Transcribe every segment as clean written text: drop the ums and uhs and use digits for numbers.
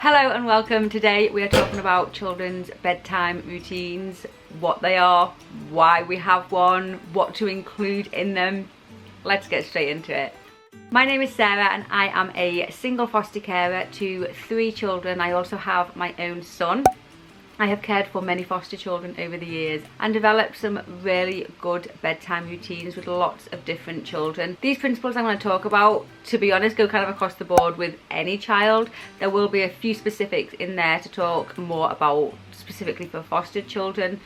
Hello and welcome. Today we are talking about children's bedtime routines, what they are, why we have one, what to include in them. Let's get straight into it. My name is Sarah and I am a single foster carer to 3 children. I also have my own son. I have cared for many foster children over the years and developed some really good bedtime routines with lots of different children. These principles I'm going to talk about, to be honest, go kind of across the board with any child. There will be a few specifics in there to talk more about specifically for foster children,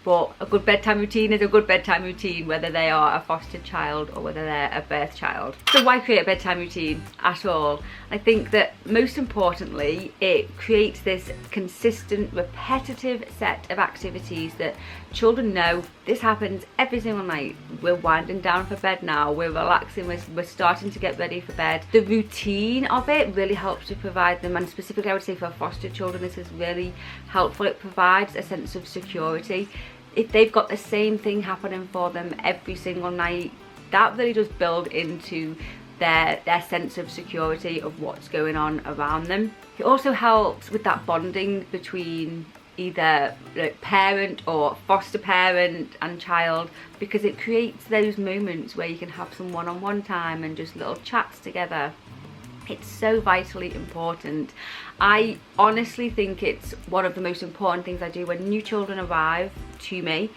but a good bedtime routine is a good bedtime routine whether they are a foster child or whether they're a birth child. So why create a bedtime routine at all? I think that most importantly it creates this consistent, repetitive set of activities that children know this happens every single night. We're winding down for bed now, we're relaxing, we're starting to get ready for bed. The routine of it really helps to provide them, and specifically I would say for foster children this is really helpful. It provides a sense of security. If they've got the same thing happening for them every single night, that really does build into their sense of security of what's going on around them. It also helps with that bonding between either parent or foster parent and child, because it creates those moments where you can have some one-on-one time and just little chats together. It's so vitally important. I honestly think it's one of the most important things I do when new children arrive to me.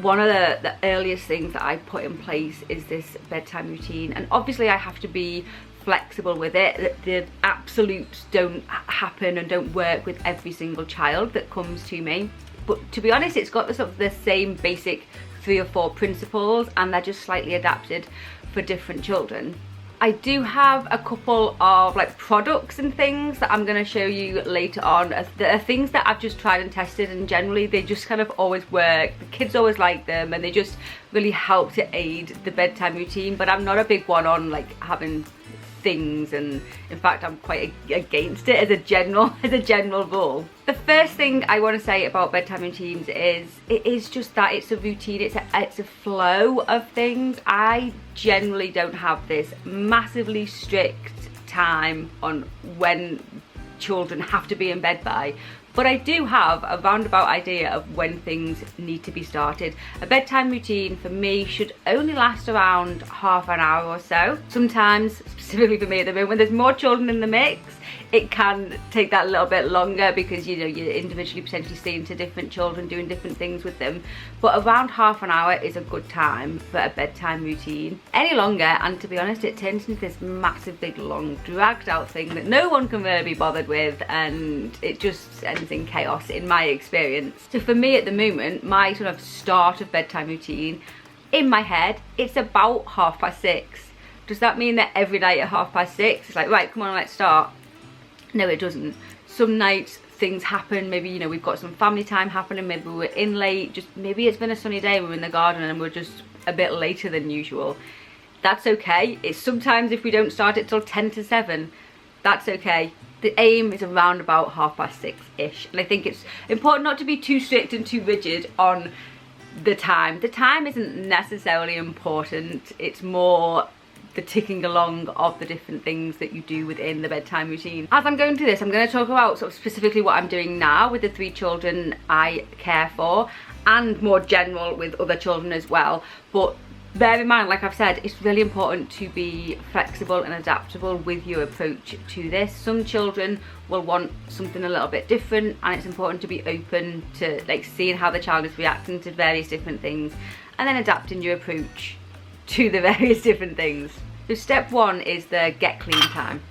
One of the earliest things that I put in place is this bedtime routine, and obviously I have to be flexible with it. The absolutes don't happen and don't work with every single child that comes to me, but to be honest it's got the same basic 3 or 4 principles, and they're just slightly adapted for different children. I do have a couple of products and things that I'm going to show you later on. There are things that I've just tried and tested, and generally they just kind of always work. The kids always like them and they just really help to aid the bedtime routine, but I'm not a big one on having things, and in fact I'm quite against it as a general rule. The first thing I want to say about bedtime routines is it is just that it's a routine, it's a flow of things. I generally don't have this massively strict time on when children have to be in bed by, but I do have a roundabout idea of when things need to be started. A bedtime routine for me should only last around half an hour or so. Sometimes, specifically for me at the moment, when there's more children in the mix, it can take that a little bit longer because you're individually potentially seeing to different children, doing different things with them. But around half an hour is a good time for a bedtime routine. Any longer, and to be honest, it turns into this massive, big, long, dragged out thing that no one can really be bothered with, and it just ends in chaos in my experience. So for me at the moment, my sort of start of bedtime routine, in my head, it's about 6:30. Does that mean that every night at 6:30 it's like, right, come on, let's start? No, it doesn't. Some nights things happen, maybe we've got some family time happening, maybe we're in late, just maybe it's been a sunny day, we're in the garden and we're just a bit later than usual. That's okay. It's sometimes if we don't start it till 10 to 7, that's okay. The aim is around about 6:30-ish, and I think it's important not to be too strict and too rigid on the time. The time isn't necessarily important, it's more the ticking along of the different things that you do within the bedtime routine. As I'm going through this, I'm going to talk about specifically what I'm doing now with the 3 children I care for, and more general with other children as well. But bear in mind, like I've said, it's really important to be flexible and adaptable with your approach to this. Some children will want something a little bit different, and it's important to be open to seeing how the child is reacting to various different things and then adapting your approach to the various different things. So step 1 is the get clean time.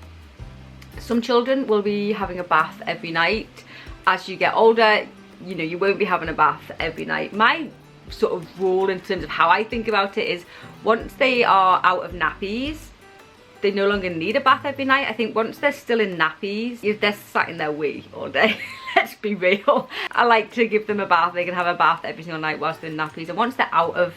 Some children will be having a bath every night. As you get older, you won't be having a bath every night. My sort of rule in terms of how I think about it is once they are out of nappies, they no longer need a bath every night. I think once they're still in nappies, they're sat in their wee all day. Let's be real. I like to give them a bath. They can have a bath every single night whilst they're in nappies, and once they're out of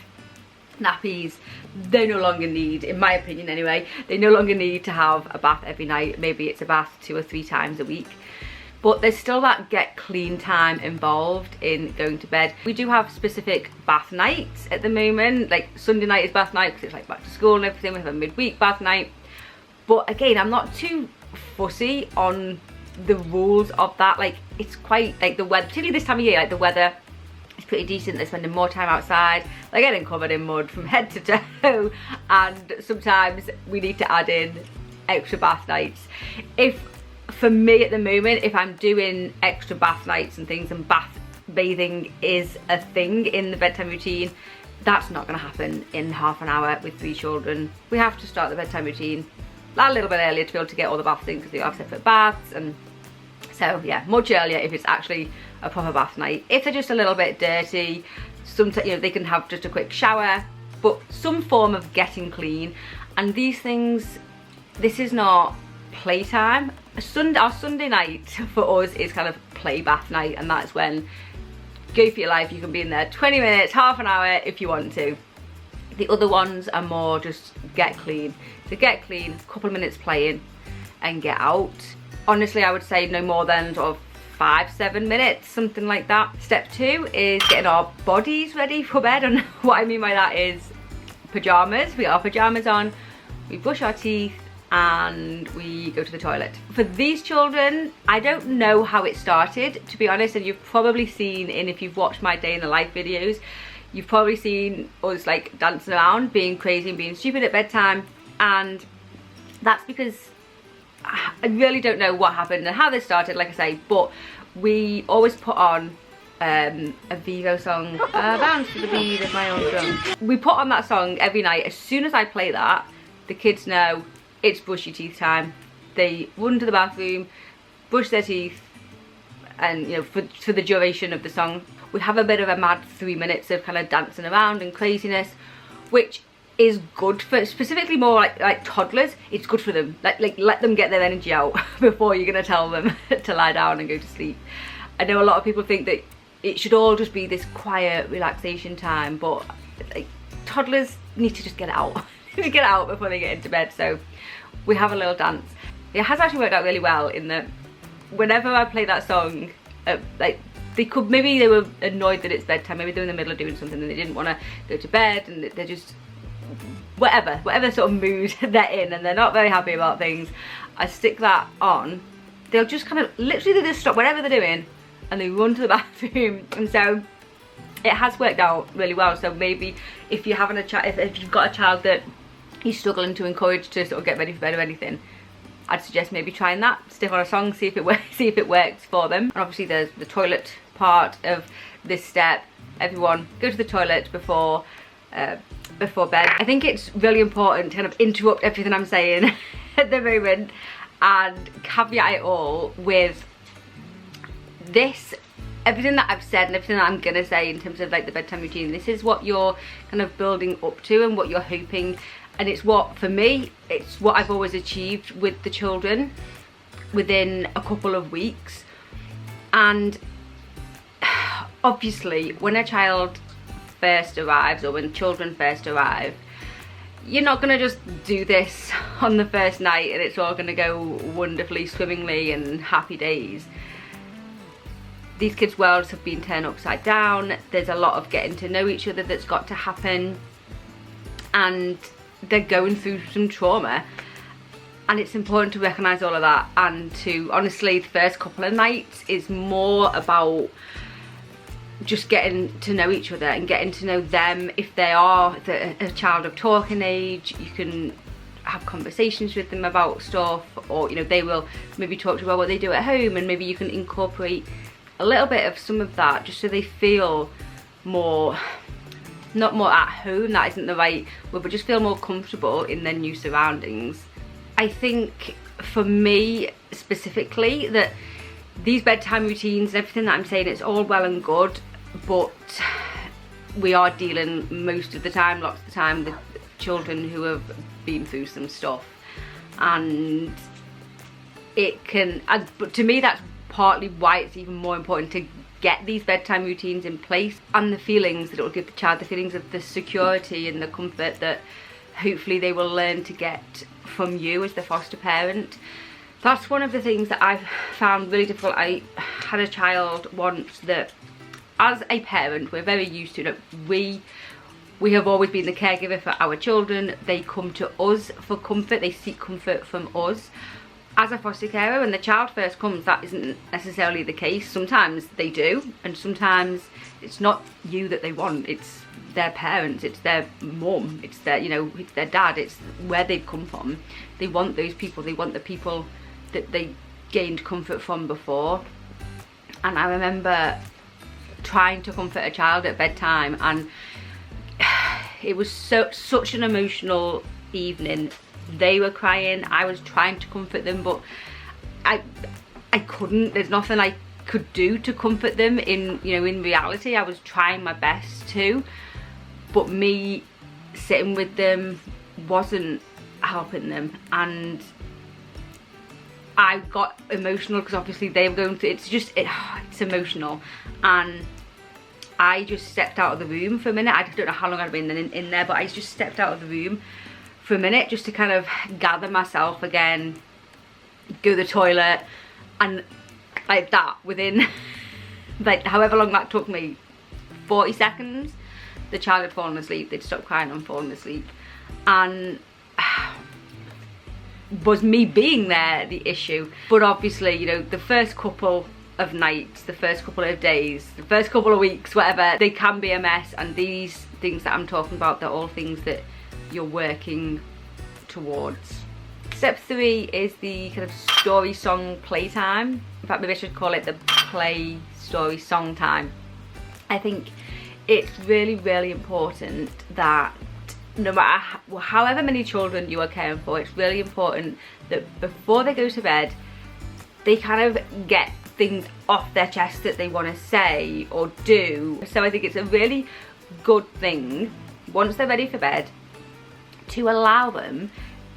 nappies, they no longer need, in my opinion anyway, they no longer need to have a bath every night. Maybe it's a bath 2 or 3 times a week, but there's still that get clean time involved in going to bed. We do have specific bath nights at the moment, Sunday night is bath night because it's back to school and everything. We have a midweek bath night, but again, I'm not too fussy on the rules of that. Like, it's quite, like, the weather, particularly this time of year, like, the weather is pretty decent. They're spending more time outside, they're getting covered in mud from head to toe, and sometimes we need to add in extra bath nights. For me at the moment, if I'm doing extra bath nights and things, and bathing is a thing in the bedtime routine, that's not going to happen in half an hour with 3 children. We have to start the bedtime routine a little bit earlier to be able to get all the baths in, because they have separate baths. And so yeah, much earlier if it's actually a proper bath night. If they're just a little bit dirty, sometimes, you know, they can have just a quick shower, but some form of getting clean. And these things, this is not playtime. Our Sunday night for us is kind of play bath night, and that's when, go for your life, you can be in there 20 minutes, half an hour if you want to. The other ones are more just get clean. So get clean, a couple of minutes playing, and get out. Honestly, I would say no more than sort of 5-7 minutes, something like that. Step 2 is getting our bodies ready for bed, and what I mean by that is pajamas. We got our pajamas on, we brush our teeth, and we go to the toilet. For these children, I don't know how it started, to be honest, and you've probably seen, if you've watched my day in the life videos, you've probably seen us like dancing around, being crazy and being stupid at bedtime, and that's because I really don't know what happened and how this started, like I say, but we always put on a Vivo song, bounce to the beat of my own drum. We put on that song every night. As soon as I play that, the kids know it's brush your teeth time. They run to the bathroom, brush their teeth, and you know, for the duration of the song. We have a bit of a mad 3 minutes of kind of dancing around and craziness, which is good for, specifically more like toddlers. It's good for them. Like let them get their energy out before you're gonna tell them to lie down and go to sleep. I know a lot of people think that it should all just be this quiet relaxation time, but like, toddlers need to just get it out. To get out before they get into bed. So we have a little dance. It has actually worked out really well in that whenever I play that song, like maybe they were annoyed that it's bedtime, maybe they're in the middle of doing something and they didn't want to go to bed, and they're just whatever sort of mood they're in, and they're not very happy about things. I stick that on, they'll just kind of literally, they just stop whatever they're doing and they run to the bathroom. And so it has worked out really well. So maybe if you're having a child, if you've got a child that he's struggling to encourage to sort of get ready for bed or anything, I'd suggest maybe trying that. Stick on a song, see if it works for them. And obviously there's the toilet part of this step. Everyone go to the toilet before bed. I think it's really important to kind of interrupt everything I'm saying at the moment and caveat it all with this. Everything that I've said and everything that I'm gonna say in terms of like the bedtime routine, this is what you're kind of building up to and what you're hoping. And it's what, for me, it's what I've always achieved with the children within a couple of weeks. And obviously, when a child first arrives, or when children first arrive, you're not going to just do this on the first night and it's all going to go wonderfully, swimmingly and happy days. These kids' worlds have been turned upside down. There's a lot of getting to know each other that's got to happen. And they're going through some trauma, and it's important to recognise all of that, and to, honestly, the first couple of nights is more about just getting to know each other and getting to know them. If they are a child of talking age, you can have conversations with them about stuff, or you know, they will maybe talk to you about what they do at home, and maybe you can incorporate a little bit of some of that just so they feel more, not more at home, that isn't the right word, but just feel more comfortable in their new surroundings. I think for me specifically, that these bedtime routines and everything that I'm saying, it's all well and good, but we are dealing most of the time, lots of the time, with children who have been through some stuff, and it can, but to me that's partly why it's even more important to get these bedtime routines in place, and the feelings that it will give the child, the feelings of the security and the comfort that hopefully they will learn to get from you as the foster parent. That's one of the things that I've found really difficult. I had a child once that, as a parent, we're very used to it. We have always been the caregiver for our children. They come to us for comfort, they seek comfort from us. as a foster carer, when the child first comes, that isn't necessarily the case. Sometimes they do, and sometimes it's not you that they want, it's their parents, it's their mum, it's their, you know, it's their dad, it's where they've come from. They want those people, they want the people that they gained comfort from before. And I remember trying to comfort a child at bedtime, and it was such an emotional evening. They were crying, I was trying to comfort them, but I couldn't. There's nothing I could do to comfort them. In reality, I was trying my best to, but me sitting with them wasn't helping them. And I got emotional because obviously they were going through, it's emotional. And I just stepped out of the room for a minute. I don't know how long I'd been in there, but I just stepped out of the room for a minute just to kind of gather myself again, go to the toilet, and like that, within like however long that took me, 40 seconds, the child had fallen asleep. They'd stopped crying and fallen asleep. And was me being there the issue? But obviously, you know, the first couple of nights, the first couple of days, the first couple of weeks, whatever, they can be a mess. And these things that I'm talking about, they're all things that you're working towards. Step 3 is the kind of story song playtime. In fact, maybe I should call it the play story song time. I think it's really, really important that no matter however many children you are caring for, it's really important that before they go to bed, they kind of get things off their chest that they want to say or do. So I think it's a really good thing, once they're ready for bed, to allow them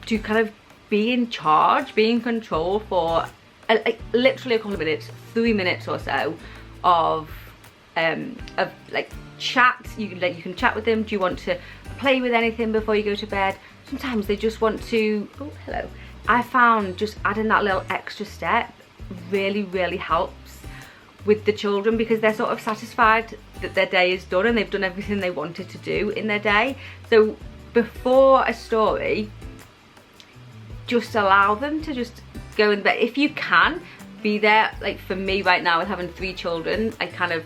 to kind of be in charge, be in control for literally a couple of minutes, 3 minutes or so of like chat. You can chat with them. Do you want to play with anything before you go to bed? Sometimes they just want to, oh hello. I found just adding that little extra step really, really helps with the children, because they're sort of satisfied that their day is done and they've done everything they wanted to do in their day. So before a story, just allow them to just go in bed. If you can, be there. Like for me right now, with having 3 children, I can't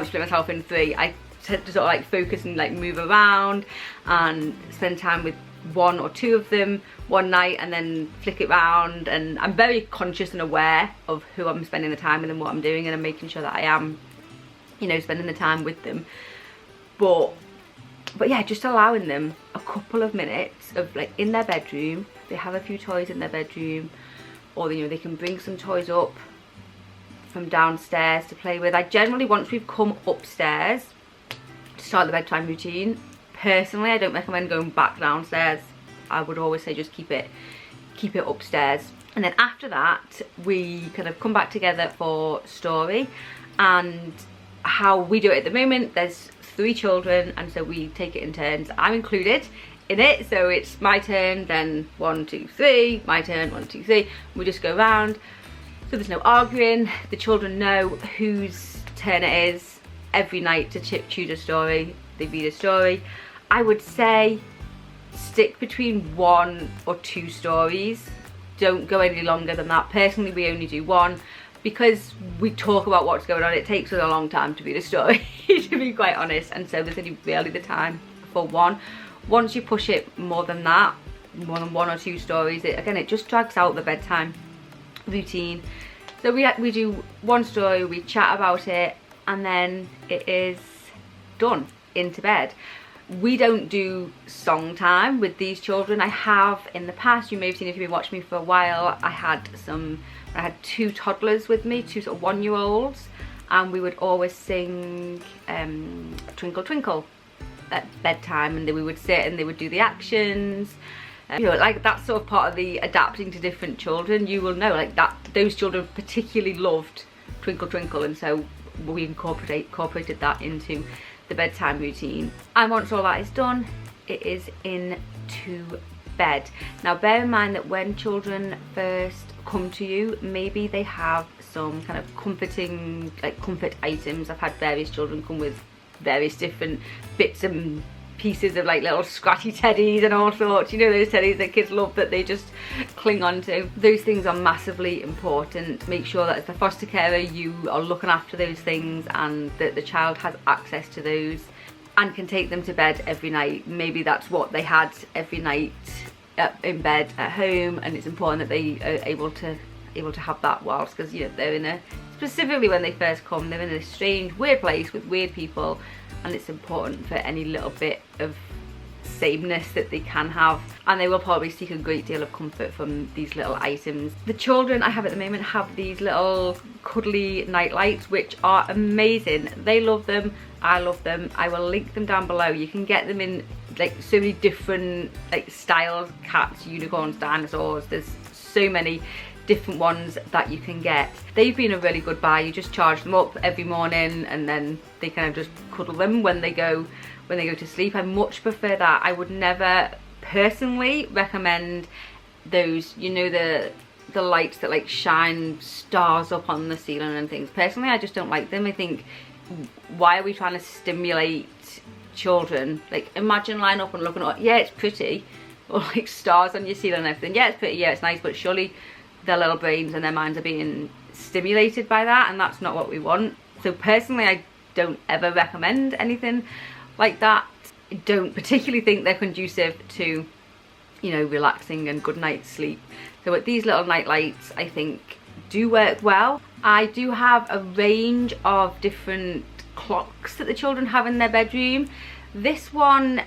split myself in 3. I tend to sort of like focus and like move around and spend time with 1 or 2 of them one night and then flick it round. And I'm very conscious and aware of who I'm spending the time with and what I'm doing, and I'm making sure that I am, you know, spending the time with them. But yeah, just allowing them a couple of minutes of like in their bedroom. They have a few toys in their bedroom, or you know, they can bring some toys up from downstairs to play with. I generally, once we've come upstairs to start the bedtime routine, personally I don't recommend going back downstairs. I would always say just keep it upstairs. And then after that, we kind of come back together for story. And how we do it at the moment, there's 3 children, and so we take it in turns. I'm included in it, so it's my turn, then 1, 2, 3, my turn, 1, 2, 3. We just go around, so there's no arguing. The children know whose turn it is every night to choose a story. They read a story. I would say stick between 1 or 2 stories. Don't go any longer than that. Personally, we only do 1, because we talk about what's going on. It takes us a long time to read a story, to be quite honest, and so there's only really the time for 1. Once you push it more than that, more than 1 or 2 stories, it just drags out the bedtime routine. So we do 1 story, we chat about it, and then it is done, into bed. We don't do song time with these children. I have in the past. You may have seen, if you've been watching me for a while, I had 2 toddlers with me, 2 sort of 1-year-olds, and we would always sing Twinkle Twinkle at bedtime, and then we would sit and they would do the actions. You know, like that's sort of part of the adapting to different children. You will know like that those children particularly loved Twinkle Twinkle, and so we incorporated that into the bedtime routine. And once all that is done, it is into bed. Now bear in mind that when children first come to you, maybe they have some kind of comforting, like comfort items. I've had various children come with various different bits and pieces of like little scratchy teddies and all sorts, you know, those teddies that kids love that they just cling on to. Those things are massively important. Make sure that as the foster carer you are looking after those things and that the child has access to those and can take them to bed every night. Maybe that's what they had every night in bed at home, and it's important that they are able to have that whilst, because you know they're in a, specifically when they first come, they're in a strange weird place with weird people, and it's important for any little bit of sameness that they can have, and they will probably seek a great deal of comfort from these little items. The children I have at the moment have these little cuddly night lights which are amazing. They love them, I love them. I will link them down below. You can get them in like so many different like styles, cats, unicorns, dinosaurs. There's so many different ones that you can get. They've been a really good buy. You just charge them up every morning and then they kind of just cuddle them when they go to sleep. I much prefer that. I would never personally recommend those, you know, the lights that like shine stars up on the ceiling and things. Personally, I just don't like them. I think, why are we trying to stimulate children? Like, imagine lying up and looking at, yeah, it's pretty, or like stars on your ceiling and everything. Yeah, it's pretty, yeah, it's nice, but surely their little brains and their minds are being stimulated by that, and that's not what we want. So personally, I don't ever recommend anything like that. I don't particularly think they're conducive to, you know, relaxing and good night's sleep. So with these little night lights, I think do work well. I do have a range of different clocks that the children have in their bedroom. This one,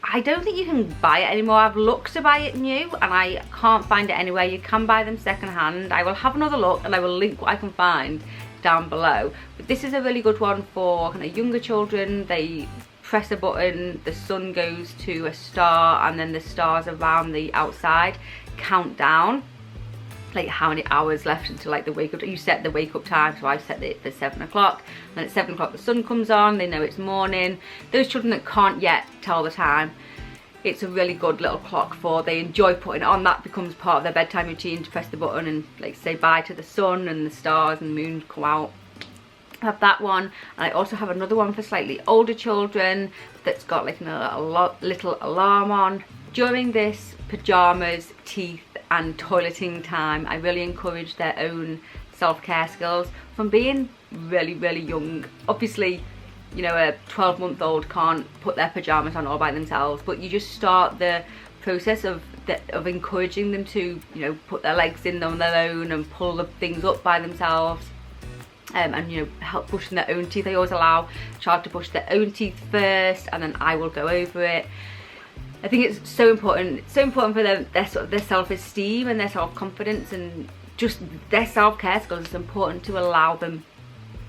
I don't think you can buy it anymore. I've looked to buy it new and I can't find it anywhere. You can buy them secondhand. I will have another look and I will link what I can find down below. But this is a really good one for kind of younger children. They press a button, the sun goes to a star, and then the stars around the outside count down like how many hours left until like the wake up. You set the wake up time, so I set it for 7 o'clock. Then at 7 o'clock the sun comes on, they know it's morning. Those children that can't yet tell the time, it's a really good little clock for, they enjoy putting it on. That becomes part of their bedtime routine, to press the button and like say bye to the sun and the stars and the moon come out. I have that one, and I also have another one for slightly older children that's got like a little alarm on. During this pyjamas, teeth and toileting time, I really encourage their own self-care skills from being really, really young. Obviously, you know, a 12-month-old can't put their pyjamas on all by themselves, but you just start the process of encouraging them to, you know, put their legs in on their own and pull the things up by themselves. And you know, help brushing their own teeth. I always allow a child to brush their own teeth first, and then I will go over it. I think it's so important. It's so important for their sort of their self-esteem and their self-confidence and just their self-care skills. It's important to allow them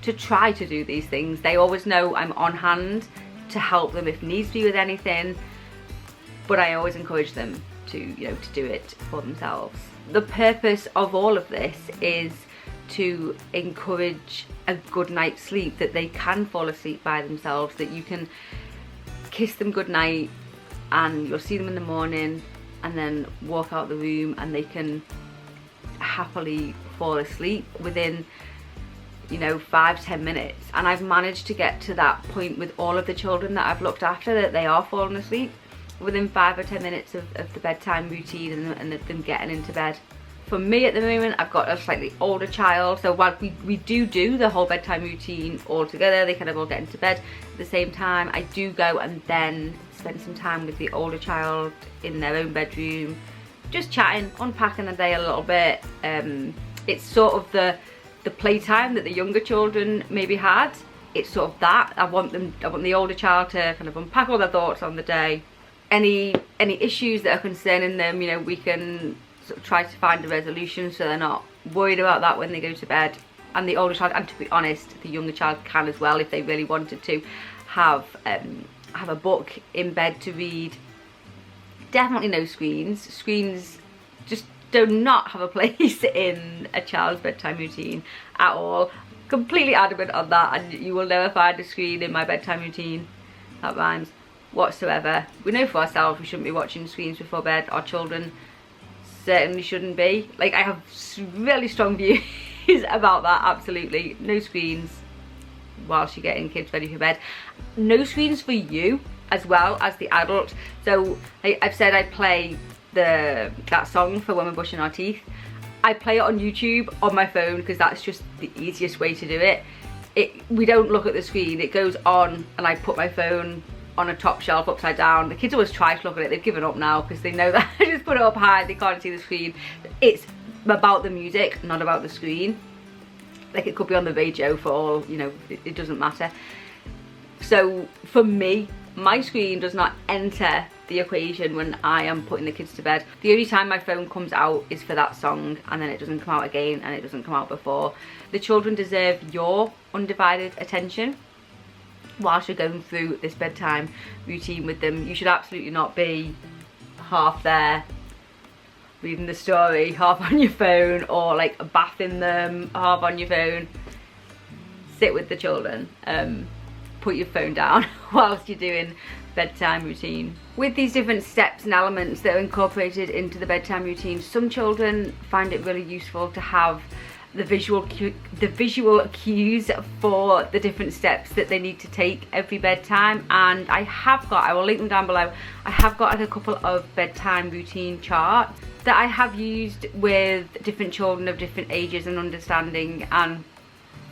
to try to do these things. They always know I'm on hand to help them if needs be with anything, but I always encourage them to, you know, to do it for themselves. The purpose of all of this is to encourage a good night's sleep, that they can fall asleep by themselves, that you can kiss them good night and you'll see them in the morning and then walk out the room and they can happily fall asleep within, you know, 5-10 minutes. And I've managed to get to that point with all of the children that I've looked after, that they are falling asleep within 5 or 10 minutes of the bedtime routine and them getting into bed. For me at the moment, I've got a slightly older child, so while we do the whole bedtime routine all together, they kind of all get into bed at the same time, I do go and then spend some time with the older child in their own bedroom, just chatting, unpacking the day a little bit. It's sort of the playtime that the younger children maybe had. It's sort of that. I want the older child to kind of unpack all their thoughts on the day. Any issues that are concerning them, you know, we can sort of try to find a resolution so they're not worried about that when they go to bed. And the older child, and to be honest, the younger child can as well, if they really wanted to, have a book in bed to read. Definitely no screens. Screens just do not have a place in a child's bedtime routine at all. Completely adamant on that, and you will never find a screen in my bedtime routine, that rhymes, whatsoever. We know for ourselves we shouldn't be watching screens before bed. Our children certainly shouldn't be. Like, I have really strong views about that. Absolutely no screens whilst you're getting kids ready for bed. No screens for you as well as the adult. So I've said I play that song for when we're brushing our teeth. I play it on YouTube on my phone because that's just the easiest way to do it. We don't look at the screen, it goes on and I put my phone on a top shelf upside down. The kids always try to look at it, they've given up now because they know that I just put it up high, they can't see the screen. It's about the music, not about the screen. Like it could be on the radio for all, you know, it doesn't matter. So for me, my screen does not enter the equation when I am putting the kids to bed. The only time my phone comes out is for that song, and then it doesn't come out again, and it doesn't come out before. The children deserve your undivided attention whilst you're going through this bedtime routine with them. You should absolutely not be half there reading the story, half on your phone, or like bathing them, half on your phone. Sit with the children. Put your phone down whilst you're doing bedtime routine. With these different steps and elements that are incorporated into the bedtime routine, some children find it really useful to have the visual cues for the different steps that they need to take every bedtime, and I will link them down below. I have got like a couple of bedtime routine charts that I have used with different children of different ages and understanding, and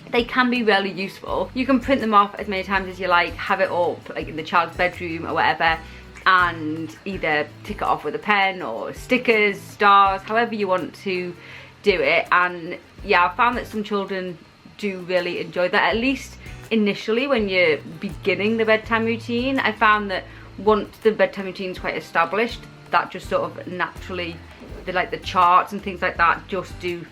they can be really useful. You can print them off as many times as you like, have it up like in the child's bedroom or whatever, and either tick it off with a pen or stickers, stars, however you want to do it. And yeah, I found that some children do really enjoy that, at least initially when you're beginning the bedtime routine. I found that once the bedtime routine is quite established, that just sort of naturally, the charts and things like that just do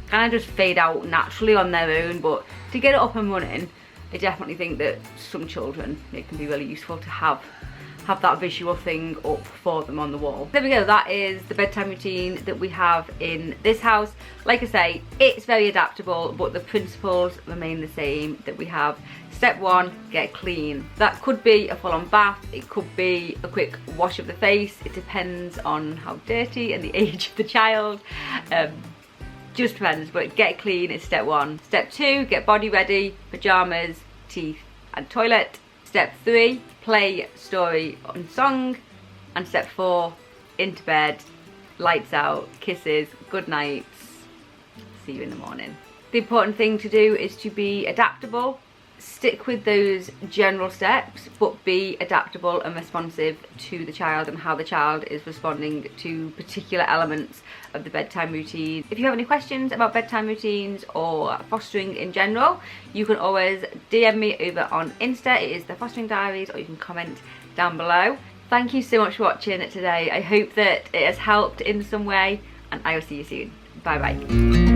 kind of just fade out naturally on their own. But to get it up and running, I definitely think that some children, it can be really useful to have that visual thing up for them on the wall. There we go, that is the bedtime routine that we have in this house. Like I say, it's very adaptable, but the principles remain the same that we have. Step 1, get clean. That could be a full-on bath, it could be a quick wash of the face, it depends on how dirty and the age of the child. Just depends, but get clean is step 1. Step 2, get body ready, pajamas, teeth and toilet. Step 3, play story and song. And step 4, into bed, lights out, kisses, good nights, see you in the morning. The important thing to do is to be adaptable. Stick with those general steps, but be adaptable and responsive to the child and how the child is responding to particular elements of the bedtime routine. If you have any questions about bedtime routines or fostering in general, you can always DM me over on Insta. It is the Fostering Diaries, or you can comment down below. Thank you so much for watching today. I hope that it has helped in some way, and I will see you soon. Bye bye.